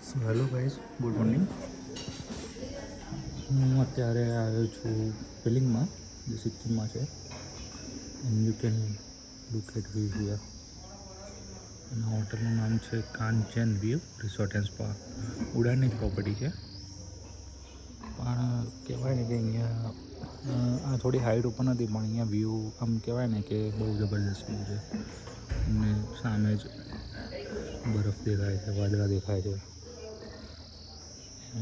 સો hello guys, good morning. હું અત્યારે આવ્યો છું બિલિંગમાં, જે સિક્કિમમાં છે. And you can look at view here. અને હોટલનું નામ છે Kanchan view resort and spa. ઉડાનની જ પ્રોપર્ટી છે, પણ કહેવાય ને કે અહીંયા આ થોડી હાઈટ ઉપર નથી, પણ અહીંયા વ્યૂ આમ કહેવાય ને કે બહુ જબરદસ્ત વ્યૂ છે. અને સામે જ બરફ દેખાય છે, વાદળા દેખાય છે.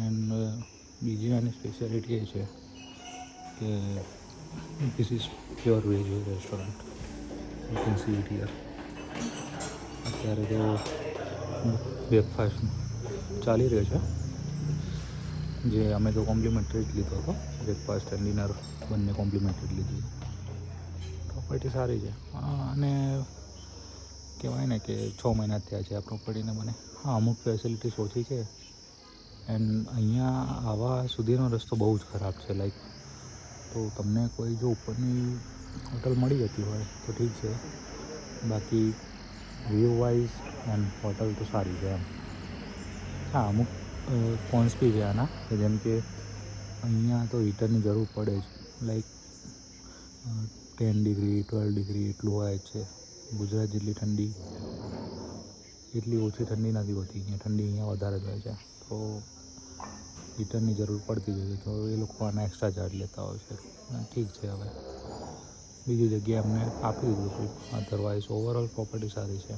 એન્ડ બીજી આની સ્પેશિયાલિટી એ છે કે this is pure veg restaurant. You can see it here. અત્યારે તો બ્રેકફાસ્ટ ચાલી રહ્યો છે, જે અમે તો કોમ્પ્લિમેન્ટરી જ લીધો હતો. બ્રેકફાસ્ટ એન્ડ ડિનર બંને કોમ્પ્લિમેન્ટરી લીધી. પ્રોપર્ટી સારી છે, અને કહેવાય ને કે 6 મહિના થયા છે આ પ્રોપર્ટીને મને. હા, અમુક ફેસિલિટીઝ ઓછી છે. એન્ડ અહીંયા આવવા સુધીનો રસ્તો બહુ જ ખરાબ છે. લાઈક, તો તમને કોઈ જો ઉપરની હોટલ મળી જતી હોય તો ઠીક છે, બાકી વ્યૂ વાઇઝ એન્ડ હોટલ તો સારી છે એમ. હા, અમુક કોન્સ બી છે આના, કે જેમ કે અહીંયા તો હીટરની જરૂર પડે જ. લાઈક 10 ડિગ્રી 12 ડિગ્રી એટલું હોય જ છે. ગુજરાત જેટલી ઠંડી, એટલી ઓછી ઠંડી નથી હોતી અહીંયા. ઠંડી અહીંયા વધારે જ હોય છે, તો હીટરની જરૂર પડતી જ હોય છે. તો એ લોકો આના એક્સ્ટ્રા ચાર્જ લેતા હોય છે. ઠીક છે, હવે બીજી જગ્યાએ અમને આપી દીધું છું. અધરવાઇઝ ઓવરઓલ પ્રોપર્ટી સારી છે.